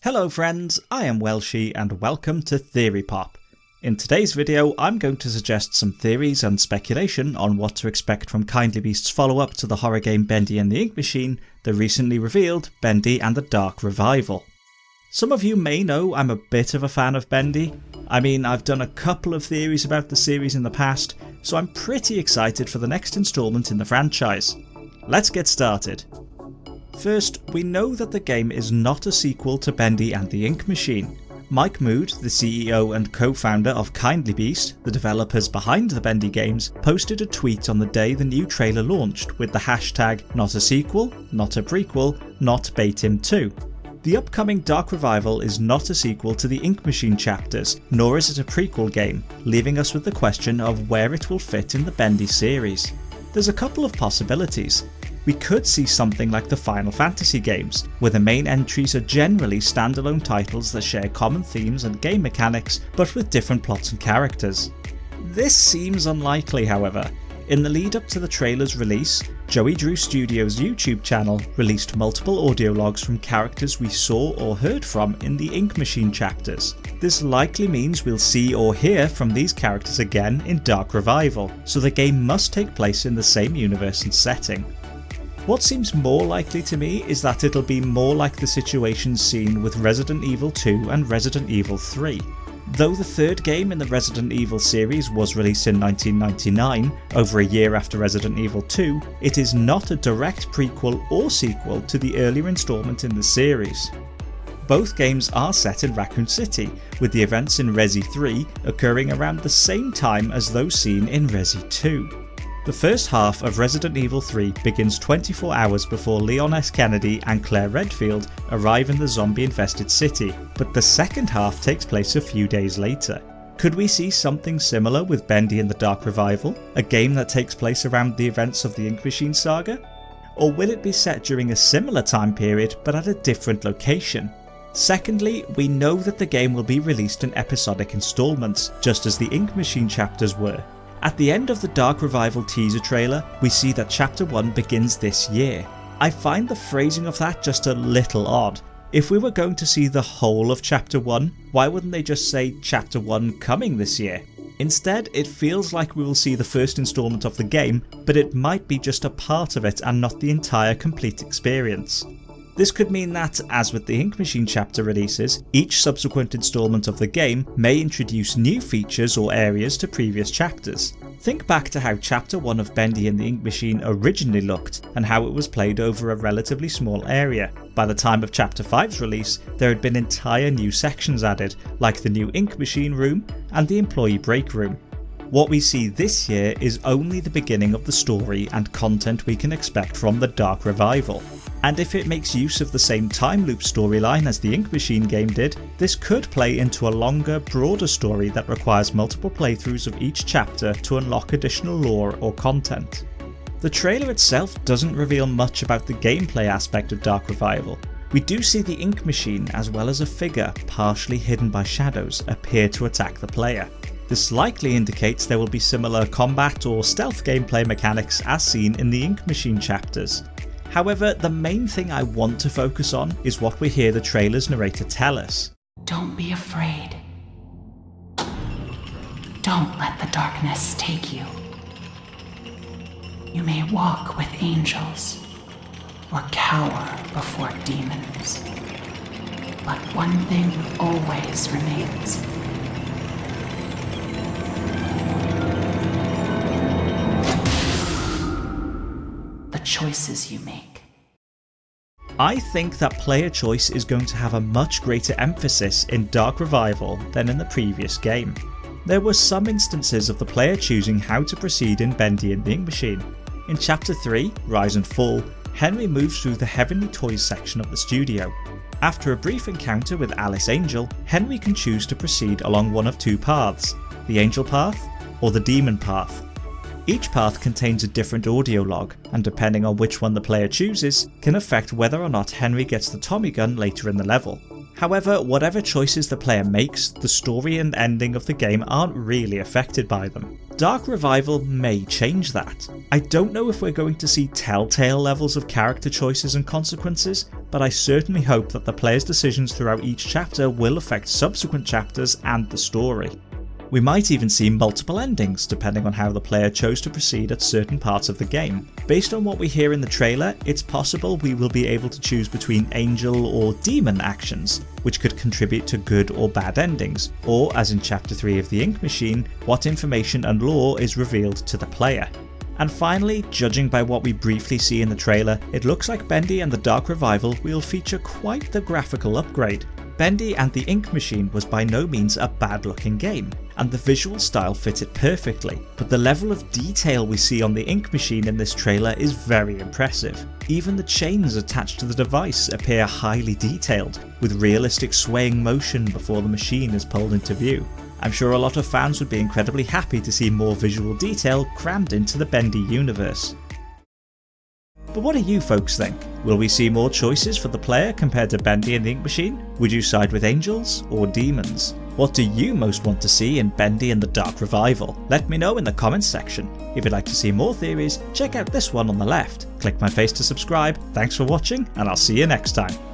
Hello friends, I am Welshie and welcome to Theory Pop. In today's video I'm going to suggest some theories and speculation on what to expect from Kindly Beast's follow-up to the horror game Bendy and the Ink Machine, the recently revealed Bendy and the Dark Revival. Some of you may know I'm a bit of a fan of Bendy. I mean, I've done a couple of theories about the series in the past, so I'm pretty excited for the next installment in the franchise. Let's get started. First, we know that the game is not a sequel to Bendy and the Ink Machine. Mike Mood, the CEO and co-founder of Kindly Beast, the developers behind the Bendy games, posted a tweet on the day the new trailer launched with the hashtag not a sequel, not a prequel, not bait him 2. The upcoming Dark Revival is not a sequel to the Ink Machine chapters, nor is it a prequel game, leaving us with the question of where it will fit in the Bendy series. There's a couple of possibilities. We could see something like the Final Fantasy games, where the main entries are generally standalone titles that share common themes and game mechanics, but with different plots and characters. This seems unlikely, however. In the lead up to the trailer's release, Joey Drew Studios' YouTube channel released multiple audio logs from characters we saw or heard from in the Ink Machine chapters. This likely means we'll see or hear from these characters again in Dark Revival, so the game must take place in the same universe and setting. What seems more likely to me is that it'll be more like the situations seen with Resident Evil 2 and Resident Evil 3. Though the third game in the Resident Evil series was released in 1999, over a year after Resident Evil 2, it is not a direct prequel or sequel to the earlier installment in the series. Both games are set in Raccoon City, with the events in Resi 3 occurring around the same time as those seen in Resi 2. The first half of Resident Evil 3 begins 24 hours before Leon S. Kennedy and Claire Redfield arrive in the zombie-infested city, but the second half takes place a few days later. Could we see something similar with Bendy and the Dark Revival, a game that takes place around the events of the Ink Machine saga? Or will it be set during a similar time period but at a different location? Secondly, we know that the game will be released in episodic installments, just as the Ink Machine chapters were. At the end of the Dark Revival teaser trailer, we see that Chapter 1 begins this year. I find the phrasing of that just a little odd. If we were going to see the whole of Chapter 1, why wouldn't they just say Chapter 1 coming this year? Instead, it feels like we will see the first installment of the game, but it might be just a part of it and not the entire complete experience. This could mean that, as with the Ink Machine chapter releases, each subsequent installment of the game may introduce new features or areas to previous chapters. Think back to how Chapter 1 of Bendy and the Ink Machine originally looked, and how it was played over a relatively small area. By the time of Chapter 5's release, there had been entire new sections added, like the new Ink Machine room and the employee break room. What we see this year is only the beginning of the story and content we can expect from the Dark Revival. And if it makes use of the same time loop storyline as the Ink Machine game did, this could play into a longer, broader story that requires multiple playthroughs of each chapter to unlock additional lore or content. The trailer itself doesn't reveal much about the gameplay aspect of Dark Revival. We do see the Ink Machine as well as a figure, partially hidden by shadows, appear to attack the player. This likely indicates there will be similar combat or stealth gameplay mechanics as seen in the Ink Machine chapters. However, the main thing I want to focus on is what we hear the trailer's narrator tell us. Don't be afraid. Don't let the darkness take you. You may walk with angels or cower before demons, but one thing always remains. Choices you make. I think that player choice is going to have a much greater emphasis in Dark Revival than in the previous game. There were some instances of the player choosing how to proceed in Bendy and the Ink Machine. In Chapter 3, Rise and Fall, Henry moves through the Heavenly Toys section of the studio. After a brief encounter with Alice Angel, Henry can choose to proceed along one of two paths, the Angel Path or the Demon Path. Each path contains a different audio log, and depending on which one the player chooses, can affect whether or not Henry gets the Tommy gun later in the level. However, whatever choices the player makes, the story and ending of the game aren't really affected by them. Dark Revival may change that. I don't know if we're going to see telltale levels of character choices and consequences, but I certainly hope that the player's decisions throughout each chapter will affect subsequent chapters and the story. We might even see multiple endings depending on how the player chose to proceed at certain parts of the game. Based on what we hear in the trailer, it's possible we will be able to choose between angel or demon actions, which could contribute to good or bad endings, or as in chapter 3 of The Ink Machine, what information and lore is revealed to the player. And finally, judging by what we briefly see in the trailer, it looks like Bendy and the Dark Revival will feature quite the graphical upgrade. Bendy and the Ink Machine was by no means a bad looking game, and the visual style fit it perfectly, but the level of detail we see on the Ink Machine in this trailer is very impressive. Even the chains attached to the device appear highly detailed, with realistic swaying motion before the machine is pulled into view. I'm sure a lot of fans would be incredibly happy to see more visual detail crammed into the Bendy universe. But what do you folks think? Will we see more choices for the player compared to Bendy and the Ink Machine? Would you side with angels or demons? What do you most want to see in Bendy and the Dark Revival? Let me know in the comments section. If you'd like to see more theories, check out this one on the left. Click my face to subscribe. Thanks for watching, and I'll see you next time.